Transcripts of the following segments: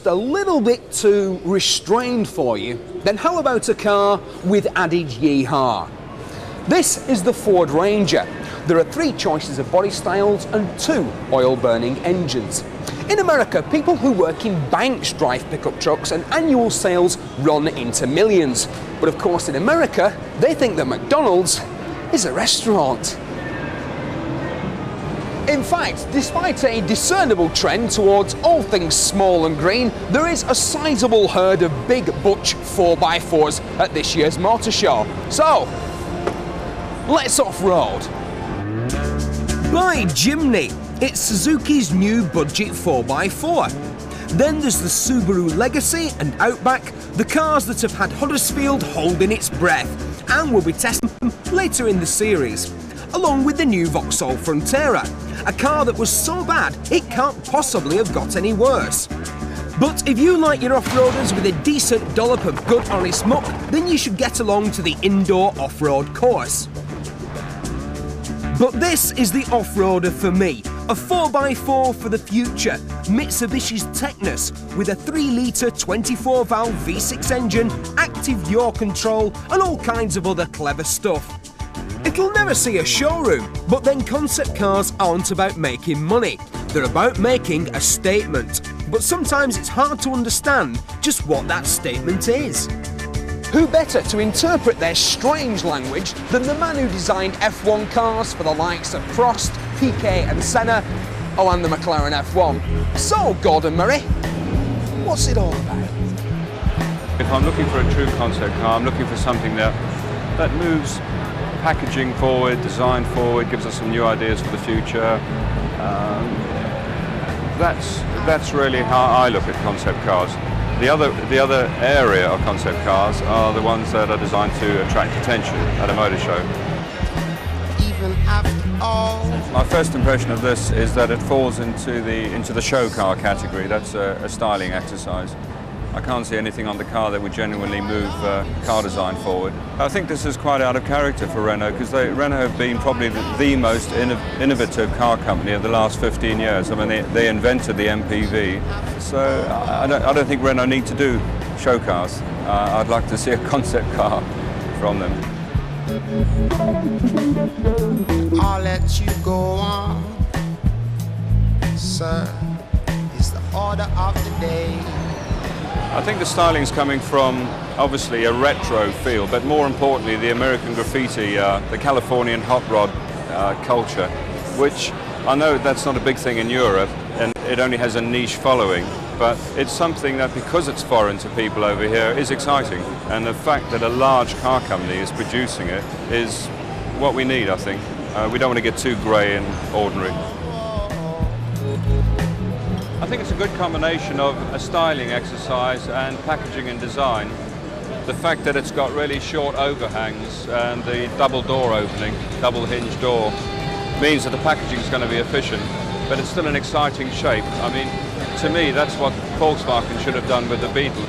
just a little bit too restrained for you, then how about a car with added yeehaw? This is the Ford Ranger. There are 3 choices of body styles and 2 oil-burning engines. In America, people who work in banks drive pickup trucks and annual sales run into millions. But of course in America, they think that McDonald's is a restaurant. In fact, despite a discernible trend towards all things small and green, there is a sizable herd of big butch 4x4s at this year's motor show. So, let's off-road. By Jimny, it's Suzuki's new budget 4x4. Then there's the Subaru Legacy and Outback, the cars that have had Huddersfield holding its breath, and we'll be testing them later in the series, along with the new Vauxhall Frontera, a car that was so bad it can't possibly have got any worse. But if you like your off-roaders with a decent dollop of good honest muck, then you should get along to the indoor off-road course. But this is the off-roader for me, a 4x4 for the future, Mitsubishi's Technus, with a 3-litre 24-valve V6 engine, active yaw control and all kinds of other clever stuff. It'll never see a showroom, but then concept cars aren't about making money, they're about making a statement. But sometimes it's hard to understand just what that statement is. Who better to interpret their strange language than the man who designed F1 cars for the likes of Prost, Piquet and Senna, and the McLaren F1. So, Gordon Murray, what's it all about? If I'm looking for a true concept car, I'm looking for something that moves packaging forward, design forward, gives us some new ideas for the future. That's really how I look at concept cars. The other area of concept cars are the ones that are designed to attract attention at a motor show. Even after all. My first impression of this is that it falls into the show car category. That's a styling exercise. I can't see anything on the car that would genuinely move car design forward. I think this is quite out of character for Renault, because Renault have been probably the most innovative car company of the last 15 years. I mean, they invented the MPV, so I don't think Renault need to do show cars. I'd like to see a concept car from them. I'll let you go on, sir, is the order of the day. I think the styling's coming from, obviously, a retro feel, but more importantly, the American graffiti, the Californian hot rod culture, which I know that's not a big thing in Europe, and it only has a niche following, but it's something that, because it's foreign to people over here, is exciting. And the fact that a large car company is producing it is what we need, I think. We don't want to get too grey and ordinary. I think it's a good combination of a styling exercise and packaging and design. The fact that it's got really short overhangs and the double door opening, double hinge door, means that the packaging is going to be efficient, but it's still an exciting shape. I mean, to me, that's what Volkswagen should have done with the Beetle.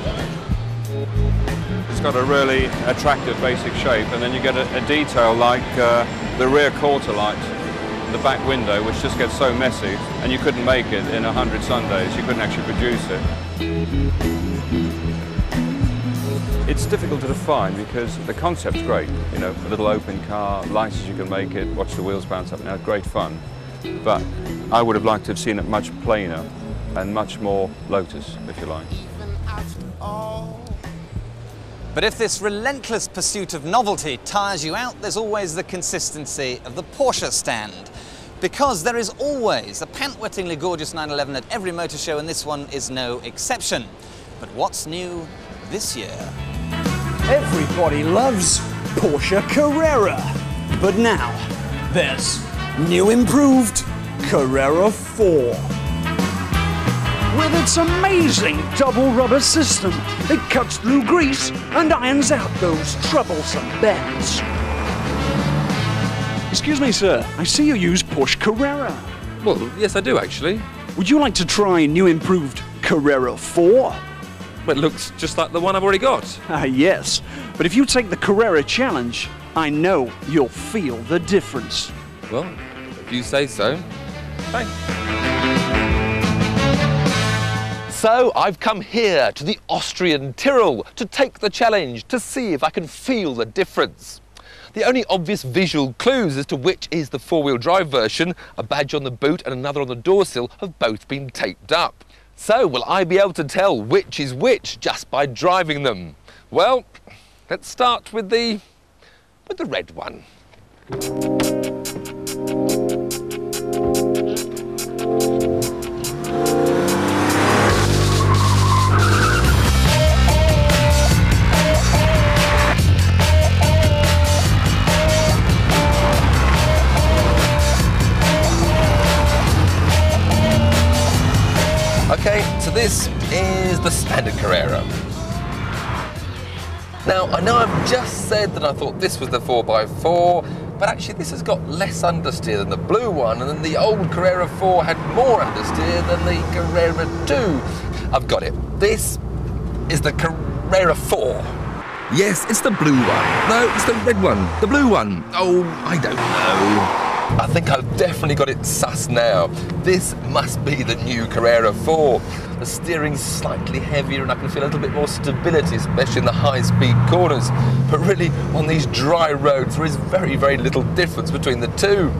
It's got a really attractive basic shape, and then you get a detail like the rear quarter light, the back window, which just gets so messy, and you couldn't make it in 100 Sundays. You couldn't actually produce it. It's difficult to define because the concept's great. You know, a little open car, light as you can make it, watch the wheels bounce up and down, great fun. But I would have liked to have seen it much plainer and much more Lotus, if you like. But if this relentless pursuit of novelty tires you out, there's always the consistency of the Porsche stand. Because there is always a pant-wettingly gorgeous 911 at every motor show, and this one is no exception. But what's new this year? Everybody loves Porsche Carrera. But now, there's new improved Carrera 4. With its amazing double rubber system, it cuts through grease and irons out those troublesome bends. Excuse me, sir, I see you use Porsche Carrera. Well, yes, I do actually. Would you like to try new improved Carrera 4? Well, it looks just like the one I've already got. Yes, but if you take the Carrera Challenge, I know you'll feel the difference. Well, if you say so. Thanks. So I've come here to the Austrian Tyrrell to take the challenge, to see if I can feel the difference. The only obvious visual clues as to which is the four-wheel drive version, a badge on the boot and another on the door sill, have both been taped up. So will I be able to tell which is which just by driving them? Well, let's start with the red one. Okay, so this is the standard Carrera. Now, I know I've just said that I thought this was the 4x4, but actually this has got less understeer than the blue one, and then the old Carrera 4 had more understeer than the Carrera 2. I've got it. This is the Carrera 4. Yes, it's the blue one. No, it's the red one. The blue one. Oh, I don't know. I think I've definitely got it sus now. This must be the new Carrera 4. The steering's slightly heavier and I can feel a little bit more stability, especially in the high-speed corners. But really, on these dry roads, there is very, very little difference between the two.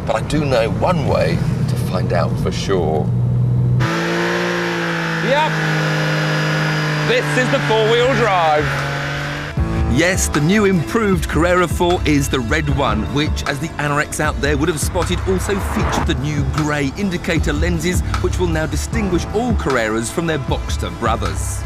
But I do know one way to find out for sure. Yep, this is the four-wheel drive. Yes, the new improved Carrera 4 is the red one, which, as the anorex out there would have spotted, also featured the new grey indicator lenses, which will now distinguish all Carreras from their Boxster brothers.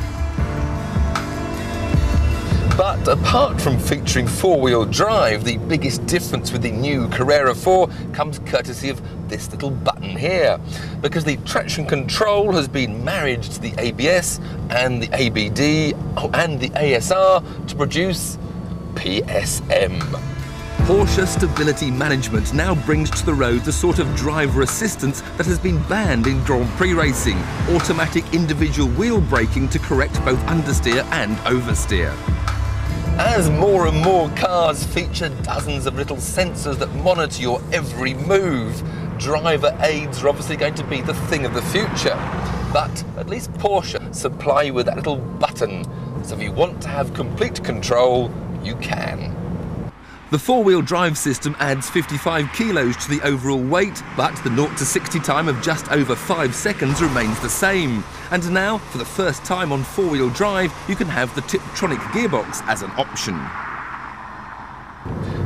But apart from featuring four-wheel drive, the biggest difference with the new Carrera 4 comes courtesy of this little button here, because the traction control has been married to the ABS and the ABD and the ASR to produce PSM. Porsche Stability Management now brings to the road the sort of driver assistance that has been banned in Grand Prix racing, automatic individual wheel braking to correct both understeer and oversteer. As more and more cars feature dozens of little sensors that monitor your every move, driver aids are obviously going to be the thing of the future. But at least Porsche supply you with that little button, so if you want to have complete control, you can. The four-wheel drive system adds 55 kilos to the overall weight, but the 0 to 60 time of just over 5 seconds remains the same. And now, for the first time on four-wheel drive, you can have the Tiptronic gearbox as an option.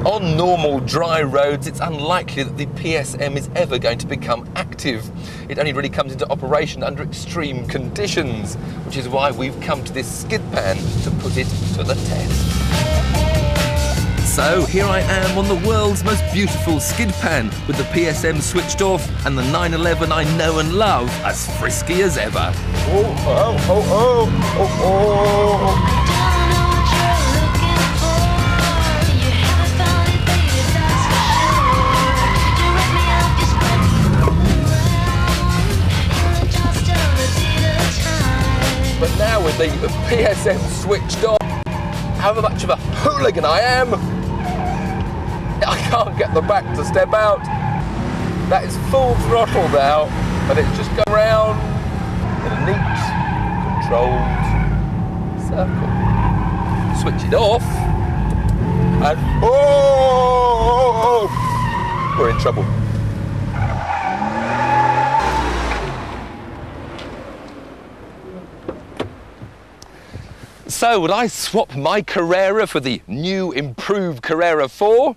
On normal dry roads, it's unlikely that the PSM is ever going to become active. It only really comes into operation under extreme conditions, which is why we've come to this skid pan to put it to the test. So here I am on the world's most beautiful skid pan with the PSM switched off and the 911 I know and love as frisky as ever. Oh, oh, oh, oh, oh, oh. But now with the PSM switched off, however much of a hooligan I am, I can't get the back to step out. That is full throttle now, and it's just going around in a neat, controlled circle. Switch it off, and oh, we're in trouble. So would I swap my Carrera for the new improved Carrera 4?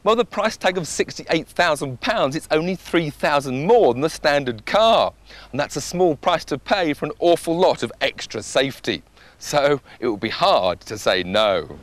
Well, the price tag of £68,000, it's only £3,000 more than the standard car. And that's a small price to pay for an awful lot of extra safety. So it would be hard to say no.